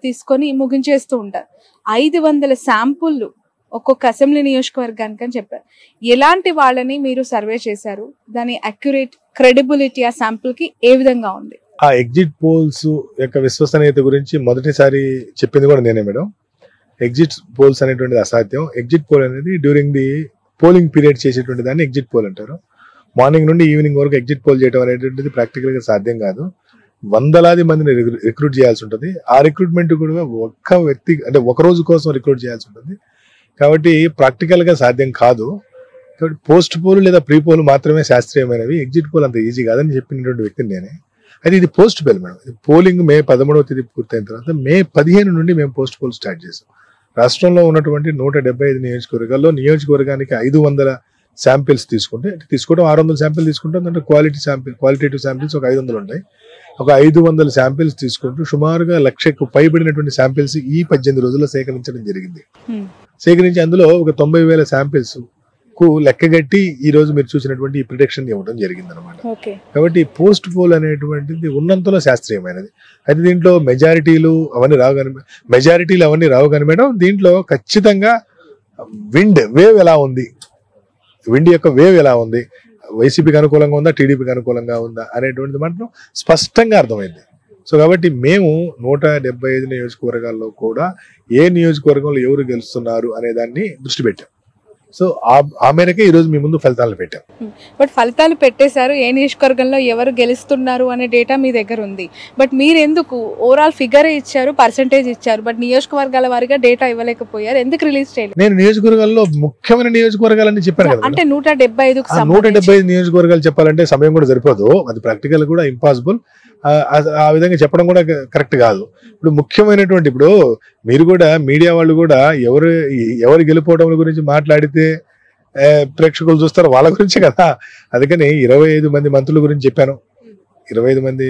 తీసుకొని ముగించేస్తూ ఉంటారు. 500 శాంపుల్ ఒక్కొక్క అసెంబ్లీ నియోజకవర్గానికి అని చెప్పారు. ఎలాంటి వాళ్ళని మీరు సర్వే చేశారు? దాని అక్యురేట్ క్రెడిబిలిటీ ఆ శాంపుల్ కి ఏ విధంగా ఉంది? ఆ ఎగ్జిట్ పోల్స్ యొక్క విశ్వసనీయత గురించి మొదటిసారి చెప్పింది కూడా నేనే మేడం. ఎగ్జిట్ పోల్స్ అనేటువంటిది అసాధ్యం. ఎగ్జిట్ పోల్ అనేది డ్యూరింగ్ ది పోలింగ్ పీరియడ్ చేసేటువంటి దాన్ని ఎగ్జిట్ పోల్ అంటారు. మార్నింగ్ నుండి ఈవినింగ్ వరకు ఎగ్జిట్ పోల్ చేయడం అనేటువంటిది ప్రాక్టికల్ గా సాధ్యం కాదు. వందలాది మందిని రిక్రూట్ చేయాల్సి ఉంటుంది. ఆ రిక్రూట్మెంట్ కూడా ఒక్క వ్యక్తి అంటే ఒక రోజు కోసం రిక్రూట్ చేయాల్సి ఉంటుంది. కాబట్టి ప్రాక్టికల్ గా సాధ్యం కాదు. కాబట్టి పోస్ట్ పోల్ లేదా ప్రీ పోల్ మాత్రమే శాస్త్రీయమైనవి. ఎగ్జిట్ పోల్ అంత ఈజీ కాదని చెప్పినటువంటి వ్యక్తిని నేనే. అయితే ఇది పోస్ట్ పోల్ మేడం. పోలింగ్ మే 13వ తేదీ పూర్తయిన తర్వాత మే 15 నుండి మేము పోస్ట్ పోల్ స్టార్ట్ చేసాం. రాష్ట్రంలో ఉన్నటువంటి 175 నియోజకవర్గాల్లో నియోజకవర్గానికి 500 శాంపిల్స్ తీసుకోవడం 600 శాంపిల్ తీసుకుంటాం. అంటే క్వాలిటేటివ్ శాంపిల్స్ ఒక 500 ఉంటాయి. ఒక 500 శాంపిల్స్ తీసుకుంటూ సుమారుగా 1,00,000కు పైబడినటువంటి శాంపిల్స్ ఈ 18 రోజుల్లో సేకరించడం జరిగింది. సేకరించి అందులో ఒక 90,000 శాంపిల్స్ కు లెక్కగట్టి ఈ రోజు మీరు చూసినటువంటి ఈ ప్రిడిక్షన్ ఇవ్వడం జరిగింది అనమాట. కాబట్టి పోస్ట్ పోల్ అనేటువంటిది ఉన్నంతలో శాస్త్రీయమైనది. అయితే దీంట్లో మెజారిటీలు అవన్నీ రావు కానీ మేడం, దీంట్లో ఖచ్చితంగా విండ్ యొక్క వేవ్ ఎలా ఉంది, వైసీపీకి అనుకూలంగా ఉందా, టీడీపీకి అనుకూలంగా ఉందా అనేటువంటిది మాత్రం స్పష్టంగా అర్థమైంది. సో కాబట్టి మేము 175 నియోజకవర్గాల్లో కూడా ఏ నియోజకవర్గంలో ఎవరు గెలుస్తున్నారు అనే దాన్ని దృష్టి పెట్టాం. సో ఆ మేరకే ఈ రోజు మీ ముందు ఫలితాలు పెట్టాం. బట్ ఫలితాలు పెట్టేశారు, ఏ నియోజకవర్గంలో ఎవరు గెలుస్తున్నారు అనే డేటా మీ దగ్గర ఉంది. బట్ మీరు ఎందుకు ఓవరాల్ ఫిగర్ ఇచ్చారు, పర్సెంటేజ్ ఇచ్చారు, బట్ నియోజకవర్గాల వారిగా డేటా ఇవ్వలేకపోయారు? ఎందుకు రిలీజ్ చేయలేదు? నేను నియోజకవర్గాల్లో ముఖ్యమైన నియోజకవర్గాలని చెప్పాను కదా. అంటే 175 నియోజకవర్గాలు చెప్పాలంటే సమయం కూడా సరిపోదు. అది ప్రాక్టికల్ కూడా ఇంపాసిబుల్. ఆ విధంగా చెప్పడం కూడా కరెక్ట్ కాదు. ఇప్పుడు ముఖ్యమైనటువంటి ఇప్పుడు మీరు కూడా మీడియా వాళ్ళు కూడా ఎవరు గెలుపోవడం గురించి మాట్లాడితే ప్రేక్షకులు చూస్తారు వాళ్ళ గురించి కదా. అందుకని 25 మంది మంత్రుల గురించి చెప్పాను. 25 మంది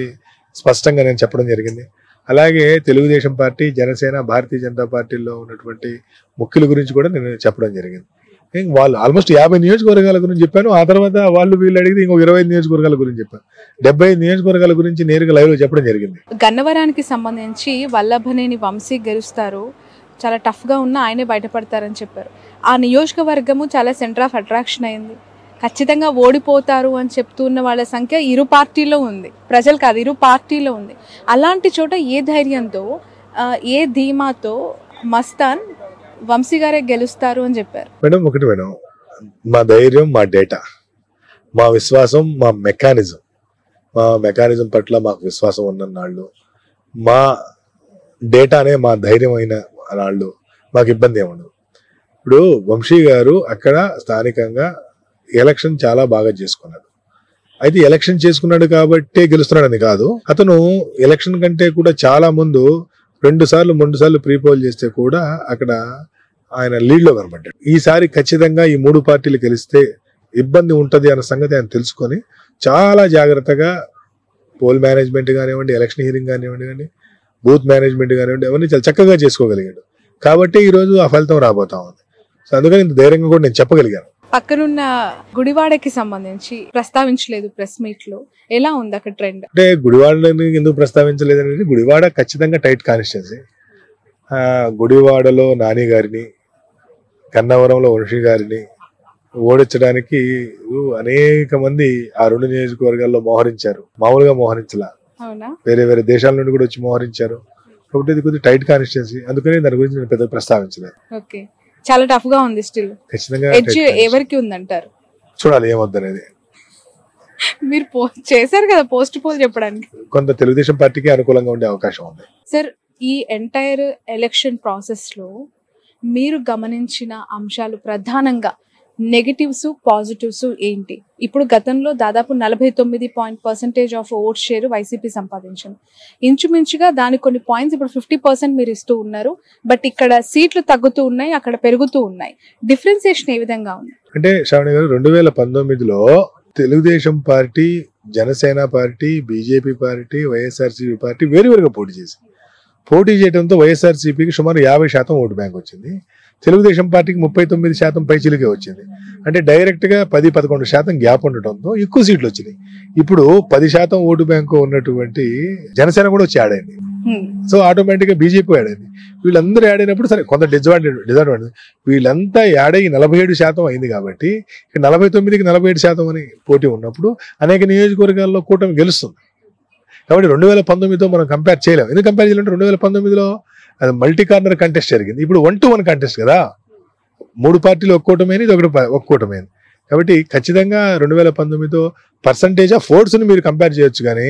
స్పష్టంగా నేను చెప్పడం జరిగింది. అలాగే తెలుగుదేశం పార్టీ, జనసేన, భారతీయ జనతా పార్టీలో ఉన్నటువంటి ముఖ్యుల గురించి కూడా నేను చెప్పడం జరిగింది. వాళ్ళు ఆల్మోస్ట్ 50 నియోజకవర్గాల గురించి చెప్పాను. ఆ తర్వాత వీళ్ళు అడిగితే ఇంకో 25 నియోజకవర్గాల గురించి చెప్పాను. 75 నియోజకవర్గాల గురించి నేరుగా లైవ్ లో చెప్పడం జరిగింది. గన్నవరానికి సంబంధించి వల్లభనేని వంశీ గెలుస్తారు, చాలా టఫ్ గా ఉన్న ఆయనే బయటపడతారని చెప్పారు. ఆ నియోజకవర్గము చాలా సెంటర్ ఆఫ్ అట్రాక్షన్ అయింది. ఖచ్చితంగా ఓడిపోతారు అని చెప్తున్న వాళ్ళ సంఖ్య ఇరు పార్టీలో ఉంది, ప్రజలు కాదు ఇరు పార్టీలో ఉంది. అలాంటి చోట ఏ ధైర్యంతో, ఏ ధీమాతో మస్తాన్ వంశీ గారే గెలుస్తారు అని చెప్పారు? మేడం, మా ధైర్యం, మా డేటా, మా విశ్వాసం, మా మెకానిజం పట్ల మాకు విశ్వాసం ఉన్న నాళ్ళు, మా డేటానే మా ధైర్యమైన నాళ్ళు, మాకు ఇబ్బంది ఏముండదు. ఇప్పుడు వంశీ గారు అక్కడ స్థానికంగా ఎలక్షన్ చాలా బాగా చేసుకున్నాడు. అయితే ఎలక్షన్ చేసుకున్నాడు కాబట్టి గెలుస్తున్నాడని కాదు. అతను ఎలక్షన్ కంటే కూడా చాలా ముందు 2 సార్లు ప్రీపోల్ చేస్తే కూడా అక్కడ ఆయన లీడ్ లో కనబడ్డాడు. ఈసారి ఖచ్చితంగా ఈ 3 పార్టీలు గెలిస్తే ఇబ్బంది ఉంటది అన్న సంగతి ఆయన తెలుసుకొని చాలా జాగ్రత్తగా పోల్ మేనేజ్మెంట్ కానివ్వండి, ఎలక్షన్ హీరింగ్ కానివ్వండి, బూత్ మేనేజ్మెంట్ కానివ్వండి, అవన్నీ చాలా చక్కగా చేసుకోగలిగాడు. కాబట్టి ఈ రోజు ఆ ఫలితం రాబోతా ఉంది. సో అందుకని ఇంత ధైర్యంగా కూడా నేను చెప్పగలిగాను. పక్కనున్న గుడివాడకి సంబంధించి ప్రస్తావించలేదు ప్రెస్ మీట్ లో, ఎలా ఉంది అక్కడ ట్రెండ్? అంటే గుడివాడని ఎందుకు ప్రస్తావించలేదు అనేది, గుడివాడ ఖచ్చితంగా టైట్ కాన్స్టిట్యున్సీ. గుడివాడలో నాని గారిని, గన్నవరంలో వంశీ గారిని ఓడించడానికి అనేక మంది ఆ 2 నియోజకవర్గాల్లో మోహరించారు. మామూలుగా మోహరించలా, వేరే దేశాల నుండి కూడా వచ్చి మోహరించారు. కాబట్టి ఇది కొద్దిగా టైట్ కాన్స్టిట్యున్సీ, అందుకని దాని గురించి నేను పెద్దగా ప్రస్తావించలేదు. చాలా టఫ్ గా ఉంది. స్టిల్ ఖచ్చితంగా ఎవరికి ఉందంటారు? చూడాలి ఏమవుద్దనేది. మీరు చేశారు కదా పోస్ట్ పోల్ చెప్పడానికి, కొంత తెలుగుదేశం పార్టీకి అనుకూలంగా ఉండే అవకాశం ఉంది. సార్, ఈ ఎంటైర్ ఎలక్షన్ ప్రాసెస్ లో మీరు గమనించిన అంశాలు ప్రధానంగా నెగటివ్స్, పాజిటివ్స్ ఏంటి? ఇప్పుడు గతంలో దాదాపు 49% ఆఫ్ ఓట్ షేర్ వైసీపీ సంపాదించింది. ఇంచుమించుగా దాని కొన్ని పాయింట్స్ ఇప్పుడు 50% మీరు ఇస్తూ ఉన్నారు. బట్ ఇక్కడ సీట్లు తగ్గుతూ ఉన్నాయి, అక్కడ పెరుగుతూ ఉన్నాయి. డిఫరెన్సియేషన్ ఏ విధంగా ఉంది? అంటే శ్రావణి గారు, 2019లో Telugu Desam party, Janasena party, BJP party, YSRCP party వేరువేరుగా పోటీ చేసింది. పోటీ చేయడంతో వైఎస్ఆర్సీపీకి సుమారు 50% ఓటు బ్యాంక్ వచ్చింది. తెలుగుదేశం పార్టీకి 39% పైచిలుకే వచ్చింది. అంటే డైరెక్ట్ గా 10-11% గ్యాప్ ఉండటంతో ఎక్కువ సీట్లు వచ్చినాయి. ఇప్పుడు 10% ఓటు బ్యాంకు ఉన్నటువంటి జనసేన కూడా వచ్చి యాడ్ అయింది. సో ఆటోమేటిక్ గా బీజేపీ యాడ్ అయింది. వీళ్ళందరూ యాడ్ అయినప్పుడు సరే కొంత డిసడ్వాంటేజ్ వీళ్ళంతా యాడ్ అయ్యి 47% అయింది. కాబట్టి 49కి 47% అని పోటీ ఉన్నప్పుడు అనేక నియోజకవర్గాల్లో కూటమి గెలుస్తుంది. కాబట్టి 2019తో మనం కంపేర్ చేయలేము. ఎందుకు కంపేర్ చేయాలంటే 2019లో అది మల్టీ కార్నర్ కంటెస్ట్ జరిగింది. ఇప్పుడు 1-1 కంటెస్ట్ కదా, 3 పార్టీలు ఒక కూటమైంది, ఇది ఒక కూటమైంది. కాబట్టి ఖచ్చితంగా 2019తో పర్సంటేజ్ ఆఫ్ ఓట్స్ ని మీరు కంపేర్ చేయొచ్చు, కానీ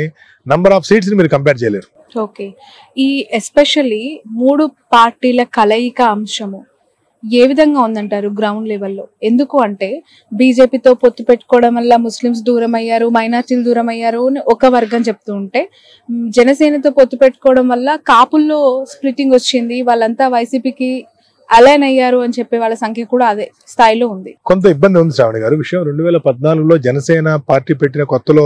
నంబర్ ఆఫ్ సీట్స్ ని మీరు కంపేర్ చేయలేరు. ఓకే, ఈ ఎస్పెషల్లీ 3 పార్టీల కలయిక అంశము ఏ విధంగా ఉందంటారు గ్రౌండ్ లెవెల్లో? ఎందుకు అంటే బీజేపీతో పొత్తు పెట్టుకోవడం వల్ల ముస్లిమ్స్ దూరం అయ్యారు, మైనార్టీలు దూరం అయ్యారు అని ఒక వర్గం చెప్తూ ఉంటే, జనసేనతో పొత్తు పెట్టుకోవడం వల్ల కాపుల్లో స్ప్లిట్టింగ్ వచ్చింది, వాళ్ళంతా వైసీపీకి అలైన్ అయ్యారు అని చెప్పే వాళ్ళ సంఖ్య కూడా అదే స్థాయిలో ఉంది. కొంత ఇబ్బంది ఉంది శ్రావణి గారు. విషయం 2014లో జనసేన పార్టీ పెట్టిన కొత్తలో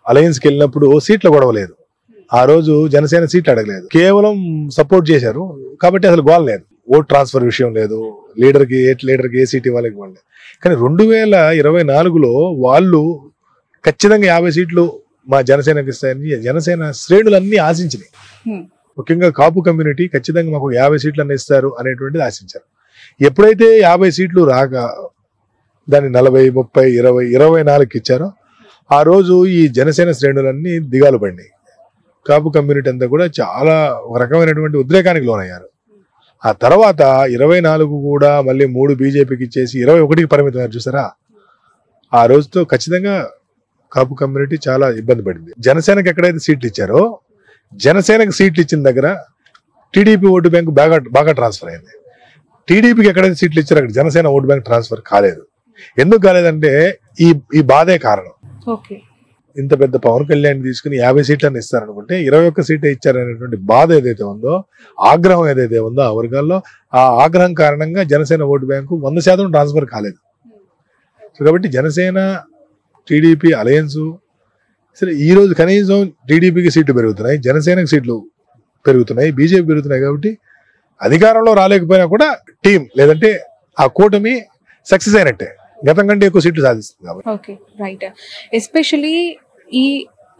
అలయన్స్ కి వెళ్ళినప్పుడు సీట్ల గొడవ లేదు. ఆ రోజు జనసేన సీట్లు అడగలేదు, కేవలం సపోర్ట్ చేశారు. కాబట్టి అసలు గోల్ లేదు, ఓట్ ట్రాన్స్ఫర్ విషయం లేదు, లీడర్కి ఏ సీట్ ఇవ్వాలి ఇవ్వండి. కానీ 2024లో వాళ్ళు ఖచ్చితంగా 50 సీట్లు మా జనసేనకి ఇస్తాయని జనసేన శ్రేణులన్నీ ఆశించినాయి. ముఖ్యంగా కాపు కమ్యూనిటీ ఖచ్చితంగా మాకు 50 సీట్లు అన్న ఇస్తారు అనేటువంటిది ఆశించారు. ఎప్పుడైతే 50 సీట్లు రాక దాన్ని 40, 30, 20, 24కి ఇచ్చారో ఆ రోజు ఈ జనసేన శ్రేణులన్నీ దిగాలు పడినాయి. కాపు కమ్యూనిటీ అంతా కూడా చాలా ఒక రకమైనటువంటి ఉద్రేకానికి లోనయ్యారు. ఆ తర్వాత 24 కూడా మళ్ళీ 3 బీజేపీకి ఇచ్చేసి 21కి పరిమితం చూసారా. ఆ రోజుతో ఖచ్చితంగా కాపు కమ్యూనిటీ చాలా ఇబ్బంది పడింది. జనసేనకి ఎక్కడైతే సీట్లు ఇచ్చారో జనసేనకు సీట్లు ఇచ్చిన దగ్గర టీడీపీ ఓటు బ్యాంకు బాగా ట్రాన్స్ఫర్ అయింది. టీడీపీకి ఎక్కడైతే సీట్లు ఇచ్చారో అక్కడ జనసేన ఓటు బ్యాంక్ ట్రాన్స్ఫర్ కాలేదు. ఎందుకు కాలేదంటే ఈ బాధే కారణం. ఇంత పెద్ద పవన్ కళ్యాణ్ తీసుకుని 50 సీట్లను ఇస్తారనుకుంటే 21 సీటే ఇచ్చారనేటువంటి బాధ ఏదైతే ఉందో, ఆగ్రహం ఏదైతే ఉందో ఆ వర్గాల్లో, ఆ ఆగ్రహం కారణంగా జనసేన ఓటు బ్యాంకు 100% ట్రాన్స్ఫర్ కాలేదు. సో కాబట్టి జనసేన టీడీపీ అలయన్స్ సరే ఈ రోజు కనీసం టీడీపీకి సీట్లు పెరుగుతున్నాయి, జనసేనకి సీట్లు పెరుగుతున్నాయి, బీజేపీ పెరుగుతున్నాయి. కాబట్టి అధికారంలో రాలేకపోయినా కూడా టీం లేదంటే ఆ కూటమి సక్సెస్ అయినట్టే, గతం కంటే ఎక్కువ సీట్లు సాధిస్తుంది. కాబట్టి ఓకే, రైట్. ఎస్పెషలీ ఈ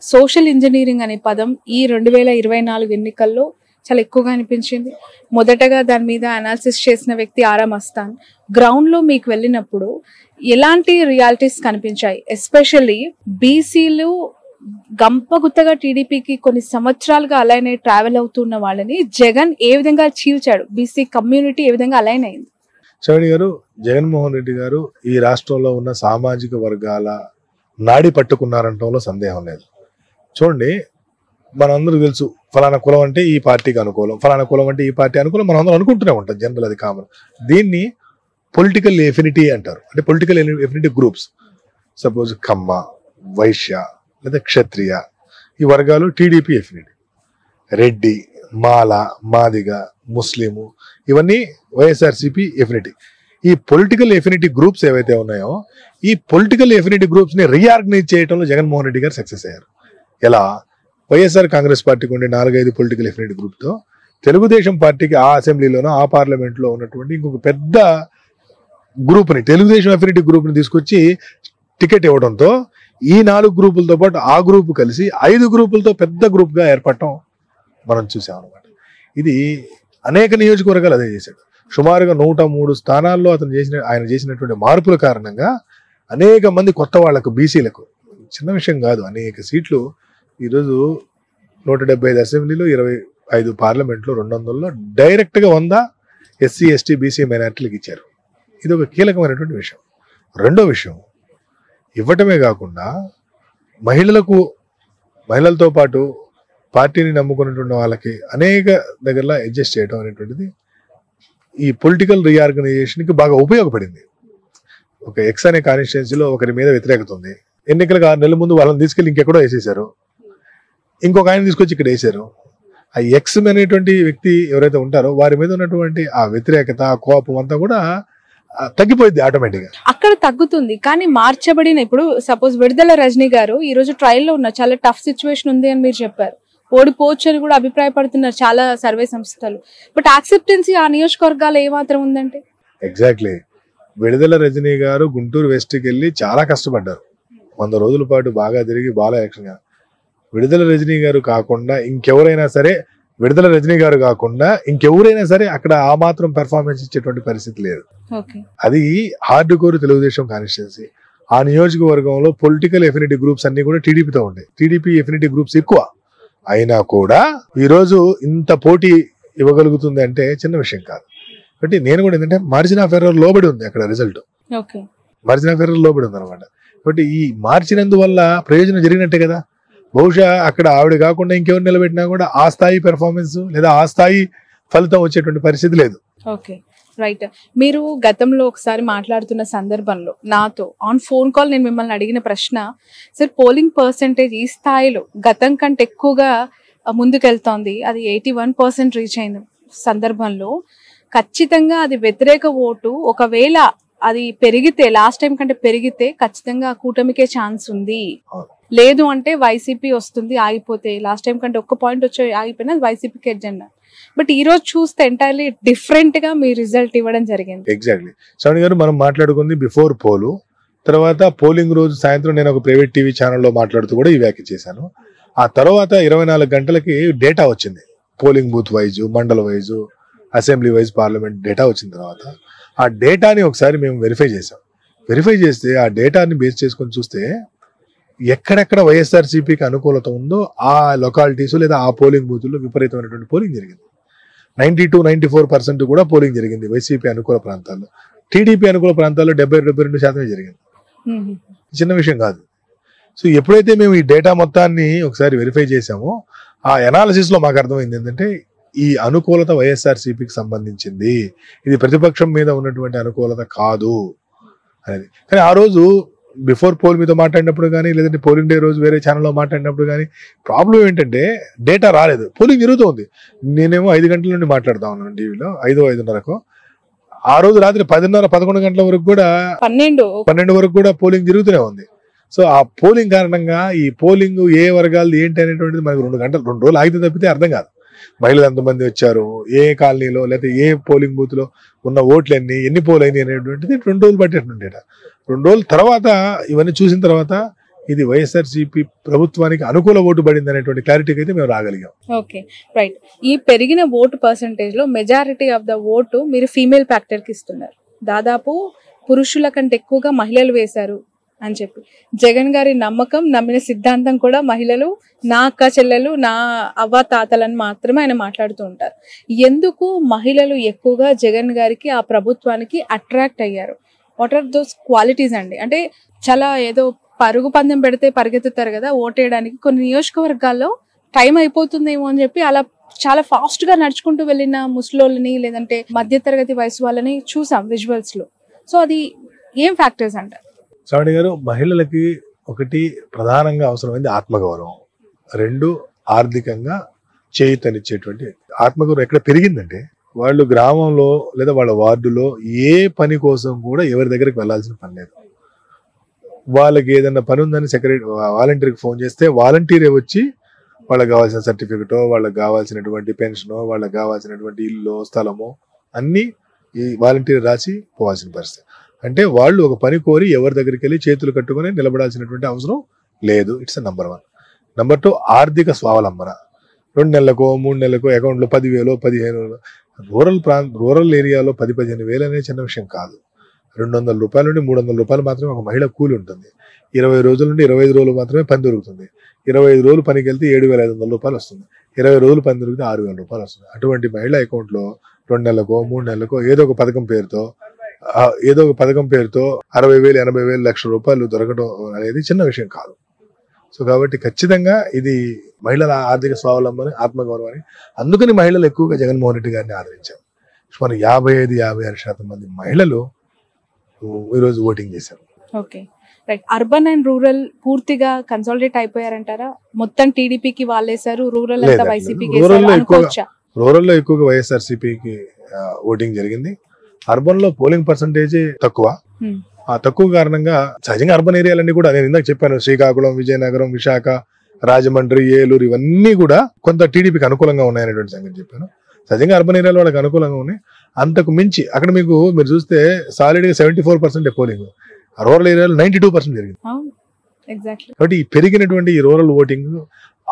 సోషల్ ఇంజనీరింగ్ అనే పదం ఈ 2024 ఎన్నికల్లో చాలా ఎక్కువగా అనిపించింది. మొదటగా దాని మీద అనాలిసిస్ చేసిన వ్యక్తి ఆరా మస్తాన్. గ్రౌండ్ లో మీకు వెళ్ళినప్పుడు ఎలాంటి రియాలిటీస్ కనిపించాయి? ఎస్పెషల్లీ బీసీలు గంపగుత్తగా టీడీపీకి కొన్ని సంవత్సరాలుగా అలైన్ అయ్యి ట్రావెల్ అవుతున్న వాళ్ళని జగన్ ఏ విధంగా చీల్చాడు? బీసీ కమ్యూనిటీ ఏ విధంగా అలైన్ అయింది? శ్రవణి గారు, జగన్మోహన్ రెడ్డి గారు ఈ రాష్ట్రంలో ఉన్న సామాజిక వర్గాల నాడి పట్టుకున్నారంటంలో సందేహం లేదు. చూడండి, మనందరూ తెలుసు ఫలానా కులం అంటే ఈ పార్టీకి అనుకూలం, ఫలానా కులం అంటే ఈ పార్టీ అనుకూలం, మనం అందరూ అనుకుంటూనే ఉంటాం, జనరల్ అది కామన్. దీన్ని పొలిటికల్ ఎఫినిటీ అంటారు. అంటే పొలిటికల్ ఎఫినిటీ గ్రూప్స్. సపోజ్ కమ్మ, వైశ్య లేదా క్షత్రియ ఈ వర్గాలు టీడీపీ ఎఫినిటీ, రెడ్డి, మాల, మాదిగ, ముస్లిము ఇవన్నీ వైఎస్ఆర్సీపీ ఎఫినిటీ. ఈ పొలిటికల్ ఎఫినిటీ గ్రూప్స్ ఏవైతే ఉన్నాయో ఈ పొలిటికల్ ఎఫినిటీ గ్రూప్స్ ని రీఆర్గనైజ్ చేయడంలో జగన్మోహన్ రెడ్డి గారు సక్సెస్ అయ్యారు. ఎలా? వైఎస్ఆర్ కాంగ్రెస్ పార్టీకి ఉండే 4-5 పొలిటికల్ ఎఫినిటీ గ్రూప్ తో తెలుగుదేశం పార్టీకి ఆ అసెంబ్లీలోనో ఆ పార్లమెంట్ లో ఉన్నటువంటి ఇంకొక పెద్ద గ్రూప్ ని, తెలుగుదేశం ఎఫినిటీ గ్రూప్ ని తీసుకొచ్చి టికెట్ ఇవ్వడంతో ఈ 4 గ్రూపులతో పాటు ఆ గ్రూప్ కలిసి 5 గ్రూపులతో పెద్ద గ్రూప్ గా ఏర్పడటం మనం చూసాం అనమాట. ఇది అనేక నియోజకవర్గాలు అదే చేశాడు. సుమారుగా 103 స్థానాల్లో ఆయన చేసినటువంటి మార్పుల కారణంగా అనేక మంది కొత్త వాళ్లకు, బీసీలకు, చిన్న విషయం కాదు, అనేక సీట్లు ఈరోజు 175 అసెంబ్లీలో, 25 పార్లమెంట్లో, 200లో డైరెక్ట్ గా 100 ఎస్సీ, ఎస్టీ, బీసీ మైనార్టీలకు ఇచ్చారు. ఇది ఒక కీలకమైనటువంటి విషయం. రెండో విషయం, ఇవ్వటమే కాకుండా మహిళలతో పాటు పార్టీని నమ్ముకున్నటువంటి వాళ్ళకి అనేక దగ్గరలో అడ్జస్ట్ చేయడం అనేటువంటిది ఈ పొలిటికల్ రీఆర్గనైజేషన్ కి బాగా ఉపయోగపడింది. ఒక ఎక్స్ అనే కాన్స్టిట్యున్సీలో ఒకరి మీద వ్యతిరేకత ఉంది, ఎన్నికలకు 6 నెలల ముందు వాళ్ళని తీసుకెళ్లి ఇంకెక్కడో వేసేశారు, ఇంకొక ఆయన తీసుకొచ్చి ఇక్కడ వేసారు. ఆ ఎక్స్ అనేటువంటి వ్యక్తి ఎవరైతే ఉంటారో వారి మీద ఉన్నటువంటి ఆ వ్యతిరేకత, ఆ కోపం అంతా కూడా తగ్గిపోయింది ఆటోమేటిక్ గా. అక్కడ తగ్గుతుంది. కానీ మార్చబడిన ఇప్పుడు సపోజ్ విడుదల రజనీ గారు ఈ రోజు ట్రయల్ లో ఉన్న చాలా టఫ్ సిచ్యువేషన్ ఉంది అని మీరు చెప్పారు. ఓడిపోవచ్చు అని కూడా అభిప్రాయపడుతున్నారు చాలా సర్వే సంస్థలు. బట్ యాక్సెప్టెన్సీ ఆ నియోజకవర్గాలు ఏమాత్రం ఉందంటే? ఎగ్జాక్ట్లీ. విడుదల రజనీ గారు గుంటూరు వెస్ట్కి వెళ్ళి చాలా కష్టపడ్డారు. 100 రోజుల పాటు బాగా తిరిగి బాగా ఎలక్షన్. విడుదల రజనీ గారు కాకుండా ఇంకెవరైనా సరే, విడుదల రజనీ గారు కాకుండా ఇంకెవరైనా సరే అక్కడ ఆ మాత్రం పెర్ఫార్మెన్స్ ఇచ్చేటువంటి పరిస్థితి లేదు. అది హార్డ్ కోర్ తెలుగుదేశం కాన్స్టిట్యున్సీ. ఆ నియోజకవర్గంలో పొలిటికల్ ఎఫినిటీ గ్రూప్స్ అన్ని కూడా టీడీపీతో ఉంటాయి. టీడీపీ ఎఫినిటీ గ్రూప్స్ ఎక్కువ అయినా కూడా ఈ రోజు ఇంత పోటీ ఇవ్వగలుగుతుంది అంటే చిన్న విషయం కాదు. కాబట్టి నేను కూడా ఏంటంటే మార్జిన్ ఆఫ్ ఎర్రర్ లోబడి ఉంది అక్కడ రిజల్ట్. మార్జిన్ ఆఫ్ ఎర్రర్ లోబడి ఉంది అనమాట. కాబట్టి ఈ మార్చినందువల్ల ప్రయోజనం జరిగినట్టే కదా. బహుశా అక్కడ ఆవిడ కాకుండా ఇంకెవరు నిలబెట్టినా కూడా ఆ స్థాయి పెర్ఫార్మెన్స్ లేదా ఆ స్థాయి ఫలితం వచ్చేటువంటి పరిస్థితి లేదు. Okay, right. మీరు గతంలో ఒకసారి మాట్లాడుతున్న సందర్భంలో నాతో ఆన్ ఫోన్ కాల్ నేను మిమ్మల్ని అడిగిన ప్రశ్న, సార్ పోలింగ్ పర్సెంటేజ్ ఈ స్థాయిలో గతం కంటే ఎక్కువగా ముందుకెళ్తోంది, అది 81% రీచ్ అయిన సందర్భంలో ఖచ్చితంగా అది వ్యతిరేక ఓటు ఒకవేళ అది పెరిగితే, లాస్ట్ టైం కంటే పెరిగితే ఖచ్చితంగా కూటమికే ఛాన్స్ ఉంది, లేదు అంటే వైసీపీ వస్తుంది ఆగిపోతే, లాస్ట్ టైం కంటే ఒక్క పాయింట్ వచ్చి ఆగిపోయినా వైసీపీకి ఎడ్జెండా. బట్ ఈ రోజు చూస్తే ఎంటైర్లీ డిఫరెంట్ గా మీ రిజల్ట్ ఇవ్వడం జరిగింది. ఎగ్జాక్ట్లీ శ్రావణి గారు, మనం మాట్లాడుకుంది బిఫోర్ పోలు. తర్వాత పోలింగ్ రోజు సాయంత్రం నేను ఒక ప్రైవేట్ టీవీ ఛానల్లో మాట్లాడుతూ కూడా ఈ వ్యాఖ్య చేశాను. ఆ తర్వాత 24 గంటలకి డేటా వచ్చింది, పోలింగ్ బూత్ వైజ్, మండల wise, assembly wise, parliament data వచ్చిన తర్వాత ఆ డేటాని ఒకసారి మేము వెరిఫై చేసాం. వెరిఫై చేస్తే ఆ డేటాని బేస్ చేసుకొని చూస్తే ఎక్కడెక్కడ వైఎస్ఆర్సీపీకి అనుకూలత ఉందో ఆ లొకాలిటీస్ లేదా ఆ పోలింగ్ బూతుల్లో విపరీతమైనటువంటి పోలింగ్ జరిగింది. 92-94% కూడా పోలింగ్ జరిగింది వైసీపీ అనుకూల ప్రాంతాల్లో. టీడీపీ అనుకూల ప్రాంతాల్లో 70-72% జరిగింది. చిన్న విషయం కాదు. సో ఎప్పుడైతే మేము ఈ డేటా మొత్తాన్ని ఒకసారి వెరిఫై చేసామో ఆ అనాలిసిస్ లో మాకు అర్థమైంది ఏంటంటే ఈ అనుకూలత వైఎస్ఆర్సీపీకి సంబంధించింది, ఇది ప్రతిపక్షం మీద ఉన్నటువంటి అనుకూలత కాదు అనేది. కానీ ఆ రోజు బిఫోర్ పోల్ మీతో మాట్లాడినప్పుడు కానీ, లేదంటే పోలింగ్ డే రోజు వేరే ఛానల్లో మాట్లాడినప్పుడు కానీ ప్రాబ్లం ఏంటంటే డేటా రాలేదు. పోలింగ్ జరుగుతుంది. నేనేమో 5 గంటల నుండి మాట్లాడుతా ఉన్నాను టీవీలో, 5-5:30కు. ఆ రోజు రాత్రి 10:30-11 గంటల వరకు కూడా 12 వరకు కూడా పోలింగ్ జరుగుతూనే ఉంది. సో ఆ పోలింగ్ కారణంగా ఈ పోలింగ్ ఏ వర్గాలు ఏంటి అనేటువంటిది మనకు 2 రోజులు ఆగితే తప్పితే అర్థం కాదు. మహిళలు ఎంతమంది వచ్చారు, ఏ కాలనీలో లేకపోతే ఏ పోలింగ్ బూత్ లో ఉన్న ఓట్లు ఎన్ని పోల్ అయినాయి అనేటువంటిది 2 రోజులు పట్టేటువంటి డేటా. 2 రోజుల తర్వాత ఇవన్నీ చూసిన తర్వాత ఇది వైఎస్ఆర్సీపీ ప్రభుత్వానికి అనుకూల ఓటు పడింది అనేటువంటి క్లారిటీకి అయితే మేము రాగలిగాం. Okay, right. ఈ పెరిగిన ఓటు పర్సంటేజ్ లో మెజారిటీ ఆఫ్ ద ఓటు మీరు ఫీమేల్ ఫ్యాక్టర్ కి ఇస్తున్నారు. దాదాపు పురుషుల కంటే ఎక్కువగా మహిళలు వేశారు అని చెప్పి జగన్ గారి నమ్మకం, నమ్మిన సిద్ధాంతం కూడా మహిళలు, నా అక్క చెల్లెలు, నా అవ్వ తాతలని మాత్రమే ఆయన మాట్లాడుతూ ఉంటారు. ఎందుకు మహిళలు ఎక్కువగా జగన్ గారికి, ఆ ప్రభుత్వానికి అట్రాక్ట్ అయ్యారు? వాట్ ఆర్ దోస్ క్వాలిటీస్ అండి? అంటే చాలా ఏదో పరుగు పందెం పెడితే పరిగెత్తుతారు కదా ఓటేయడానికి, కొన్ని నియోజకవర్గాల్లో టైం అయిపోతుందేమో అని చెప్పి అలా చాలా ఫాస్ట్ గా నడుచుకుంటూ వెళ్ళిన ముసలోళ్ళని, లేదంటే మధ్యతరగతి వయసు వాళ్ళని చూసాం విజువల్స్ లో. సో అది ఏం ఫ్యాక్టర్స్ అంటారు? శ్రావణి గారు, మహిళలకి ఒకటి ప్రధానంగా అవసరమైంది ఆత్మగౌరవం, 2 ఆర్థికంగా చేయూతనిచ్చేటువంటి ఆత్మగౌరవం. ఎక్కడ పెరిగిందంటే వాళ్ళు గ్రామంలో లేదా వాళ్ళ వార్డులో ఏ పని కోసం కూడా ఎవరి దగ్గరికి వెళ్లాల్సిన పని లేదు. వాళ్ళకి ఏదైనా పని ఉందని వాలంటీర్కి ఫోన్ చేస్తే వాలంటీరే వచ్చి వాళ్ళకి కావాల్సిన సర్టిఫికెటో, వాళ్ళకి కావాల్సినటువంటి పెన్షనో, వాళ్ళకి కావాల్సినటువంటి ఇల్లు, స్థలమో అన్ని ఈ వాలంటీర్ రాసి పోవాల్సిన పరిస్థితి. అంటే వాళ్ళు ఒక పని కోరి ఎవరి దగ్గరికి వెళ్ళి చేతులు కట్టుకుని నిలబడాల్సినటువంటి అవసరం లేదు. It's number 1. నంబర్ 2, ఆర్థిక స్వావలంబన. 2 నెలలకో 3 నెలలకో అకౌంట్లో 10,000 15,000. రూరల్ ఏరియాలో 10-15 వేలు అనేది చిన్న విషయం కాదు. 200 రూపాయల నుండి 300 రూపాయలు మాత్రమే ఒక మహిళ కూలి ఉంటుంది. 20 రోజుల నుండి 25 రోజులు మాత్రమే పని దొరుకుతుంది. 25 రోజులు పనికి వెళ్తే 7,500 రూపాయలు వస్తుంది. 20 రోజులు పని దొరికితే 6,000 రూపాయలు వస్తుంది. అటువంటి మహిళ అకౌంట్లో 2 నెలలకో 3 నెలలకో ఏదో ఒక పథకం పేరుతో 60,000, 80,000, లక్ష రూపాయలు దొరకడం అనేది చిన్న విషయం కాదు. సో కాబట్టి ఖచ్చితంగా ఇది మహిళల ఆర్థిక స్వావలంబన, ఆత్మగౌరవాన్ని. అందుకని మహిళలు ఎక్కువగా జగన్మోహన్ రెడ్డి గారిని ఆదరించారు. మన 55-56% మంది మహిళలు ఈరోజు ఓటింగ్ చేశారు. Okay, right. Urban and rural పూర్తిగా కన్సాలిడేట్ అయిపోయారంటారా? మొత్తం టీడీపీకి వాళ్ళేశారు, రూరల్ అంతా వైసీపీకి. రూరల్లో ఎక్కువగా వైఎస్ఆర్సీపీకి ఓటింగ్ జరిగింది. అర్బన్ లో పోలింగ్ పర్సంటేజ్ తక్కువ. ఆ తక్కువ కారణంగా సహజంగా అర్బన్ ఏరియాలన్నీ కూడా నేను ఇందాక చెప్పాను, శ్రీకాకుళం, విజయనగరం, విశాఖ, రాజమండ్రి, ఏలూరు ఇవన్నీ కూడా కొంత టీడీపీకి అనుకూలంగా ఉన్నాయనేటువంటి సంగతి చెప్పాను. సహజంగా అర్బన్ ఏరియాలో వాళ్ళకి అనుకూలంగా ఉన్నాయి. అంతకు మించి అక్కడ మీరు చూస్తే సాలిడ్ గా 74% పోలింగ్, రూరల్ ఏరియాలో 92% జరిగింది. కాబట్టి ఈ పెరిగినటువంటి ఈ రూరల్ ఓటింగ్,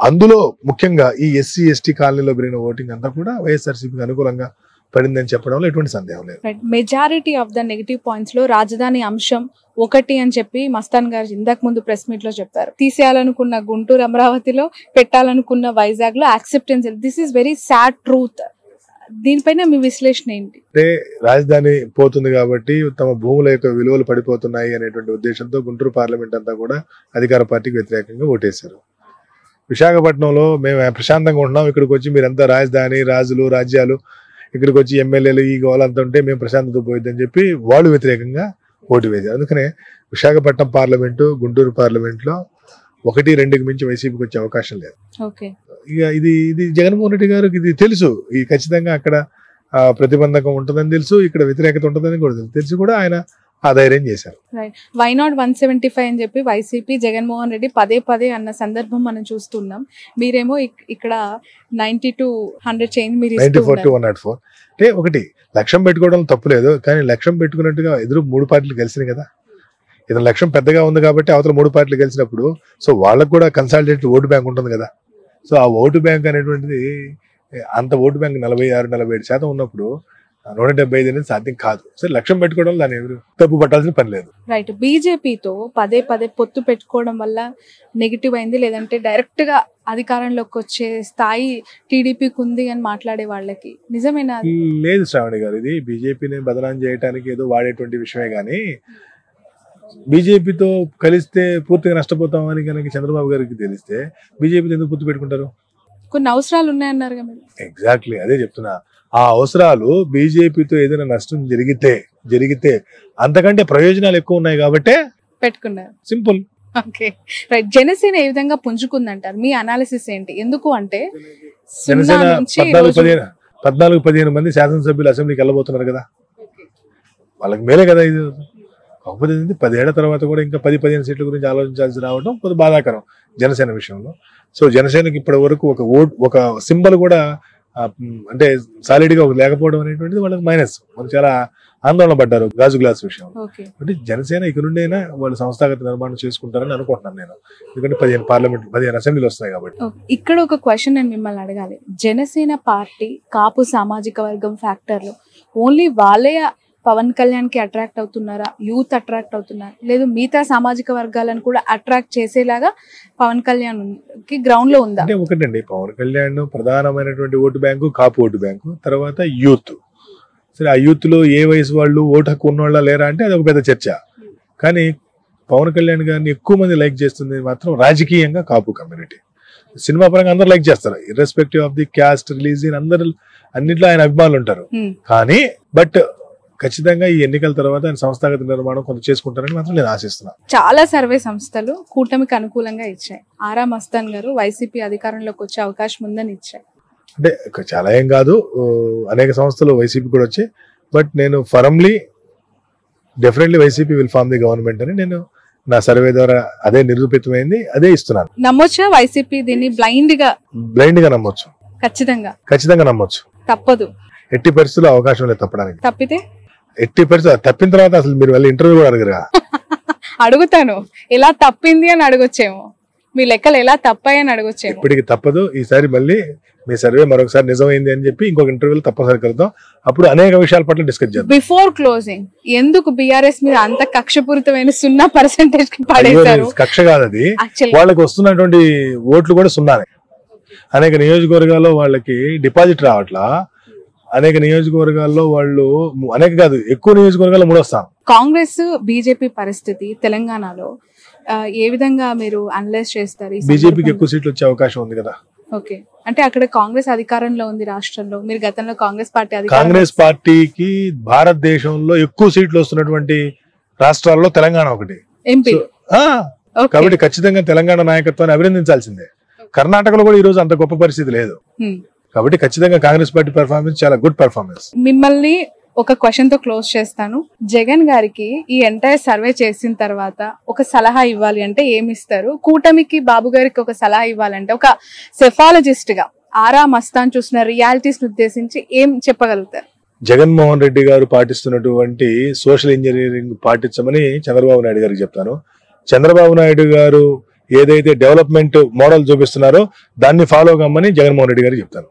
అందులో ముఖ్యంగా ఈ ఎస్సీ ఎస్టీ కాలనీలో పెరిగిన ఓటింగ్ అంతా కూడా వైఎస్ఆర్సీపీకి అనుకూలంగా పడిందని చెప్పడంలో ఎటువంటి సందేహం లేదు. Majority of the negative points లో రాజధాని అంశం ఒకటి అని చెప్పి మస్తాన్ గారు ఇందాక ముందు ప్రెస్ మీట్ లో చెప్పారు. తీసేయాలనుకున్న గుంటూరు అమరావతిలో, పెట్టాలనుకున్న వైజాగ్ లో acceptance. This is very sad truth. దీనిపైన మీ విశ్లేషణ ఏంటి? అంటే రాజధాని పోతుంది కాబట్టి తమ భూముల యొక్క విలువలు పడిపోతున్నాయి అనేటువంటి ఉద్దేశంతో గుంటూరు పార్లమెంట్ అంతా కూడా అధికార పార్టీకి వ్యతిరేకంగా ఓటేశారు. విశాఖపట్నంలో మేము ప్రశాంతంగా ఉంటున్నాం, ఇక్కడికి వచ్చి మీరంతా రాజధాని, రాజులు, రాజ్యాలు, ఇక్కడికి వచ్చి ఎమ్మెల్యేలు ఈ గోలంతా ఉంటే మేము ప్రశాంతత పోయిద్దని చెప్పి వాళ్ళు వ్యతిరేకంగా ఓటు వేశారు. అందుకనే విశాఖపట్నం పార్లమెంటు, గుంటూరు పార్లమెంట్ లో 1-2కి మించి వైసీపీకి వచ్చే అవకాశం లేదు. ఇక ఇది జగన్మోహన్ రెడ్డి గారికి ఇది తెలుసు. ఈ ఖచ్చితంగా అక్కడ ప్రతిబంధకం ఉంటుందని తెలుసు, ఇక్కడ వ్యతిరేకత ఉంటుందని కూడా తెలుసు కూడా ఆయన ఆ ధైర్యం చేశారు. వై నాట్ 175 అని చెప్పి వైసీపీ, జగన్మోహన్ రెడ్డి పదే అన్న సందర్భం మనం చూస్తున్నాం. మీరేమో ఇక్కడ 90-100 చేంజ్, మీరు 94-104. అంటే ఒకటి లక్ష్యం పెట్టుకోవడం తప్పులేదు, కానీ లక్ష్యం పెట్టుకున్నట్టుగా ఎదురు 3 పార్టీలు కలిసినాయి కదా. ఇతని లక్ష్యం పెద్దగా ఉంది కాబట్టి అవతల 3 పార్టీలు కలిసినప్పుడు సో వాళ్ళకు కూడా కన్సాలిడేటెడ్ ఓటు బ్యాంక్ ఉంటుంది కదా. సో ఆ ఓటు బ్యాంక్ అనేటువంటిది, అంత ఓటు బ్యాంక్ 46-47% ఉన్నప్పుడు 175 అనేది సాధ్యం కాదు. సరే లక్ష్యం పెట్టుకోవడం దాన్ని ఎవరు తప్పు పట్టాల్సిన పని లేదు. రైట్. బీజేపీతో పదే పొత్తు పెట్టుకోవడం వల్ల నెగిటివ్ అయింది, లేదంటే డైరెక్ట్ గా అధికారంలోకి వచ్చే స్థాయి టీడీపీకి ఉంది అని మాట్లాడే వాళ్ళకి నిజమేనా? లేదు శ్రావణి గారు, ఇది బీజేపీని బదనాం చేయడానికి ఏదో వాడేటువంటి విషయమే గానీ, బీజేపీతో కలిస్తే పూర్తిగా నష్టపోతామని కనుక చంద్రబాబు గారికి తెలిస్తే బీజేపీతో ఎందుకు పొత్తు పెట్టుకుంటారు? కొన్ని అవసరాలు ఉన్నాయన్నారు. ఎగ్జాక్ట్లీ అదే చెప్తున్నా. ఆ అవసరాలు బీజేపీతో ఏదైనా నష్టం జరిగితే అంతకంటే ప్రయోజనాలు ఎక్కువ ఉన్నాయి కాబట్టి పెట్టుకున్నారు. సింపుల్. Okay right. జనసేన ఏ విధంగా పుంజుకుందంటారు? మీ అనాలిసిస్ ఏంటి? ఎందుకు అంటే జనసేన 14-15 మంది శాసనసభ్యులు అసెంబ్లీకి వెళ్ళబోతున్నారు కదా, వాళ్ళకి మేలే కదా ఇది. కాకపోతే 10 ఏళ్ల తర్వాత కూడా ఇంకా 10-15 సీట్ల గురించి ఆలోచించాల్సి రావడం కొంచెం బాధాకరం జనసేన విషయంలో. సో జనసేనకి ఇప్పటి వరకు ఒక సింబల్ కూడా అంటే సాలిడ్ గా లేకపోవడం అనేటువంటిది వాళ్ళకి మైనస్. వాళ్ళు చాలా ఆందోళన పడ్డారు గాజు గ్లాస్ విషయంలో. అంటే జనసేన ఇక నుండైనా వాళ్ళు సంస్థాగత నిర్మాణం చేసుకుంటారని అనుకుంటున్నాను నేను, ఎందుకంటే 15 అసెంబ్లీలు వస్తున్నాయి కాబట్టి. ఇక్కడ ఒక క్వశ్చన్ నేను మిమ్మల్ని అడగాలి. జనసేన పార్టీ కాపు సామాజిక వర్గం ఫ్యాక్టర్లు ఓన్లీ వాళ్ళే పవన్ కళ్యాణ్ కి అట్రాక్ట్ అవుతున్నారా, యూత్ అట్రాక్ట్ అవుతున్నారా, లేదు మిగతా సామాజిక వర్గాలను కూడా అట్రాక్ట్ చేసేలాగా పవన్ కళ్యాణ్ కి గ్రౌండ్ లో ఉందా? అంటే ఒకటండి, పవన్ కళ్యాణ్ ప్రధానమైనటువంటి ఓటు బ్యాంకు కాపు ఓటు బ్యాంకు, తర్వాత యూత్. సరే ఆ యూత్ లో ఏ వయసు వాళ్ళు ఓటు హక్కు ఉన్నవాళ్ళ లేరా అంటే అది ఒక పెద్ద చర్చ. కానీ పవన్ కళ్యాణ్ గారిని ఎక్కువ మంది లైక్ చేస్తుంది మాత్రం రాజకీయంగా కాపు కమ్యూనిటీ. సినిమా పరంగా అందరు లైక్ చేస్తారు, irrespective of the caste, religion, అందరు అన్నిట్లో ఆయన అభిమానులు ఉంటారు. కానీ బట్ ఖచ్చితంగా ఈ ఎన్నికల తర్వాత ఆయన సంస్థాగత నిర్మాణం కొంత చేసుకుంటారని మాత్రం నేను ఆశిస్తున్నాను. చాలా సర్వే సంస్థలు కూటమికి అనుకూలంగా ఇచ్చాయి. ఆరా మస్తాన్ గారు వైసీపీ అధికారంలోకి వచ్చే అవకాశం ఉందని ఇచ్చాయి. అంటే చాలా ఏం కాదు, అనేక సంస్థలు వైసీపీ కూడా వచ్చాయి. బట్ నేను firmly definitely YCP will form the government అని నేను నా సర్వే ద్వారా అదే నిరూపితమైంది, అదే ఇస్తున్నాను. నమ్మొచ్చా వైసీపీ దీన్ని బ్లైండ్ గా నమ్మొచ్చు? ఖచ్చితంగా నమ్మొచ్చు. తప్పదు, ఎట్టి పరిస్థితుల్లో అవకాశం లేదు తప్పడానికి. తప్పితే ఎట్టి పరిస్థితులు తప్పిన తర్వాత అసలు మీరు వెళ్ళి ఇంటర్వ్యూ కూడా అడగరా? అడుగుతాను, ఎలా తప్పింది అని అడగొచ్చేమో, మీ లెక్కలు ఎలా తప్పాయి అని అడగొచ్చేమో. ఇప్పటికి తప్పదు. ఈసారి మళ్ళీ మీ సర్వే మరొకసారి నిజమైంది అని చెప్పి ఇంకొక ఇంటర్వ్యూలో తప్పనిసరి కలుద్దాం. అప్పుడు అనేక విషయాల పట్ల డిస్కస్ చేద్దాం. బిఫోర్ క్లోజింగ్, ఎందుకు బీఆర్ఎస్ మీద అంత కక్షపూరితమైన 0% పడేశారు? కక్ష కాదు అది, వాళ్ళకి వస్తున్నటువంటి ఓట్లు కూడా 0. అనేక నియోజకవర్గాల్లో వాళ్ళకి డిపాజిట్ రావట్లా. అనేక నియోజకవర్గాల్లో వాళ్ళు ఎక్కువ నియోజకవర్గాల్లో 3 వస్తాం. కాంగ్రెస్ బీజేపీ పరిస్థితి తెలంగాణలో ఏ విధంగా మీరు అనలైజ్ చేస్తారు? బీజేపీకి ఎక్కువ సీట్లు వచ్చే అవకాశం ఉంది కదా. ఓకే, అంటే అక్కడ కాంగ్రెస్ అధికారంలో ఉంది రాష్ట్రంలో. మీరు గతంలో కాంగ్రెస్ పార్టీకి భారతదేశంలో ఎక్కువ సీట్లు వస్తున్నటువంటి రాష్ట్రాల్లో తెలంగాణ ఒకటి, ఎంపీ. కాబట్టి ఖచ్చితంగా తెలంగాణ నాయకత్వాన్ని అభినందించాల్సిందే. కర్ణాటకలో కూడా ఈ రోజు అంత గొప్ప పరిస్థితి లేదు. కాబట్టి ఖచ్చితంగా కాంగ్రెస్ పార్టీ పెర్ఫార్మెన్స్ చాలా గుడ్ పెర్ఫార్మెన్స్. మిమ్మల్ని ఒక క్వశ్చన్ తో క్లోజ్ చేస్తాను. జగన్ గారికి ఈ ఎంటైర్ సర్వే చేసిన తర్వాత ఒక సలహా ఇవ్వాలి అంటే ఏమి ఇస్తారు? కూటమికి బాబు గారికి ఒక సలహా ఇవ్వాలంటే ఒక సెఫాలజిస్ట్ గా ఆరా మస్తాన్ చూసిన రియాలిటీస్ ఉద్దేశించి ఏం చెప్పగలుగుతారు? జగన్మోహన్ రెడ్డి గారు పాటిస్తున్నటువంటి సోషల్ ఇంజనీరింగ్ పాటించమని చంద్రబాబు నాయుడు గారికి చెప్తాను. చంద్రబాబు నాయుడు గారు ఏదైతే డెవలప్మెంట్ మోడల్ చూపిస్తున్నారో దాన్ని ఫాలో కమ్మని జగన్మోహన్ రెడ్డి గారికి చెప్తాను.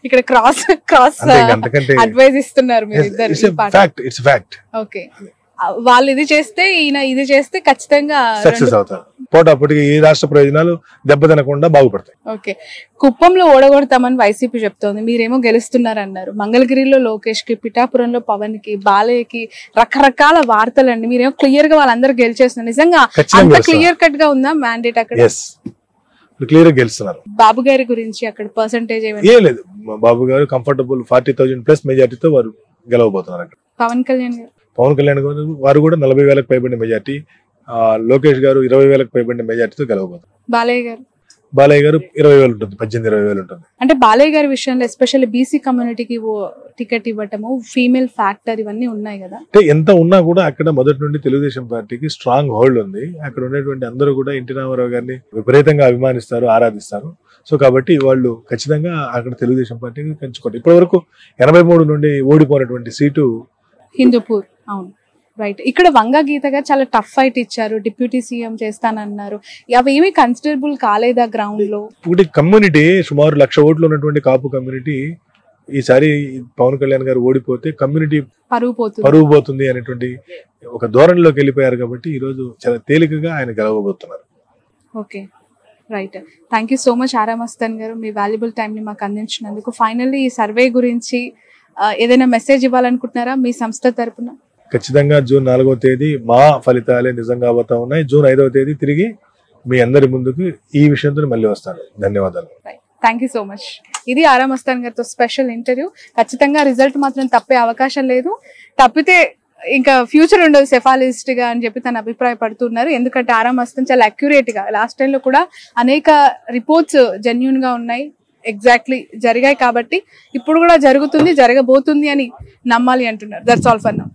ఇక్కడ క్రాస్ అడ్వైజ్ ఇస్తున్నారు మీరు ఇద్దరు. It's fact. ఓకే, వాళ్ళు ఇది చేస్తే ఈయన ఇది చేస్తే ఖచ్చితంగా సక్సెస్ అవుతారు. పోటాపోటీకి ఈ రాష్ట్ర ప్రయోజనాలు దెబ్బతినకుండా బాగుపడతాయి. ఓకే, కుప్పంలో ఓడగొడతామని వైసీపీ చెప్తోంది, మీరేమో గెలుస్తున్నారన్నారు. మంగళగిరిలో లోకేష్ కి, పిఠాపురంలో పవన్ కి, బాలయ్యకి రకరకాల వార్తలండి. మీరేమో క్లియర్ గా వాళ్ళందరూ గెలిచేస్తున్నారు. నిజంగా అంత క్లియర్ కట్ గా ఉందా మ్యాండేట్ అక్కడ? క్లియర్ గా గెలుస్తున్నారు. బాబు గారి గురించి అక్కడ పర్సంటేజ్ ఏం లేదు. బాబు గారు కంఫర్టబుల్ 40,000+ మెజార్టీతో వారు గెలవబోతున్నారు. అక్కడ పవన్ కళ్యాణ్ గారు వారు కూడా 40,000కు పైబడిన మెజార్టీ, లోకేష్ గారు 20,000కు పైబడిన మెజార్టీతో గెలవబోతున్నారు. బాలయ్య గారు 20,000 ఉంటుంది, 18-20,000 ఉంటుంది. అంటే బాలయ్య గారి విషయంలో ఎస్పెషల్లీ బీసీ కమ్యూనిటీకి టికెట్ ఇవ్వటము, ఫీమేల్ ఫ్యాక్టర్ ఇవన్నీ ఉన్నాయి కదా. అంటే ఎంత ఉన్నా కూడా అక్కడ మొదటి నుండి తెలుగుదేశం పార్టీకి స్ట్రాంగ్ హోల్డ్ ఉంది. అక్కడ ఉన్నటువంటి అందరూ కూడా ఎన్టీ రామారావు గారిని విపరీతంగా అభిమానిస్తారు, ఆరాధిస్తారు. సో కాబట్టి వాళ్ళు ఖచ్చితంగా అక్కడ తెలుగుదేశం పార్టీకి పెంచుకోండి. ఇప్పటి వరకు 83 నుండి ఓడిపోయినటువంటి సీటు హిందూపూర్. అవును, రైట్. ఇక్కడ వంగ గీత గారు చాలా టఫ్ ఫైట్ ఇచ్చారు, డిప్యూటీ సీఎం చేస్తానన్నారు. అవి ఏమీ కన్సిడరబుల్ కాలేదా గ్రౌండ్ లో? ఒకటి కమ్యూనిటీ సుమారు 1,00,000 ఓట్లు ఉన్నటువంటి కాపు కమ్యూనిటీ ఈసారి పవన్ కళ్యాణ్ గారు ఓడిపోతే కమ్యూనిటీ పరువు పోతుంది అనేటువంటి ఒక ధోరణిలోకి వెళ్ళిపోయారు. కాబట్టి ఈ రోజు చాలా తేలికగా ఆయన గెలవబోతున్నారు. Okay, right. Thank you so much Aara Mastan గారు, మీ వాల్యుబుల్ టైం ని మాకు అందించినందుకు. ఫైనల్లీ ఈ సర్వే గురించి ఏదైనా మెసేజ్ ఇవ్వాలనుకుంటున్నారా మీ సంస్థ తరపున? ఖచ్చితంగా జూన్ 4వ తేదీ మా ఫలితాలే నిజంగా అవుతా ఉన్నాయి. జూన్ 5వ తేదీ తిరిగి మీ అందరి ముందుకు ఈ విషయంతో మళ్ళీ వస్తాను. ధన్యవాదాలు. Thank you so much. ఇది ఆరా మస్తాన్ గారితో స్పెషల్ ఇంటర్వ్యూ. ఖచ్చితంగా రిజల్ట్ మాత్రం తప్పే అవకాశం లేదు. తప్పితే ఇంకా ఫ్యూచర్ ఉండదు సెఫాలజిస్ట్ గా అని చెప్పి తను అభిప్రాయపడుతున్నారు. ఎందుకంటే ఆరా మస్తాన్ చాలా అక్యురేట్ గా లాస్ట్ టైం లో కూడా అనేక రిపోర్ట్స్ జెన్యూన్ గా ఉన్నాయి, ఎగ్జాక్ట్లీ జరిగాయి. కాబట్టి ఇప్పుడు కూడా జరుగుతుంది, జరగబోతుంది అని నమ్మాలి అంటున్నారు. That's all for now.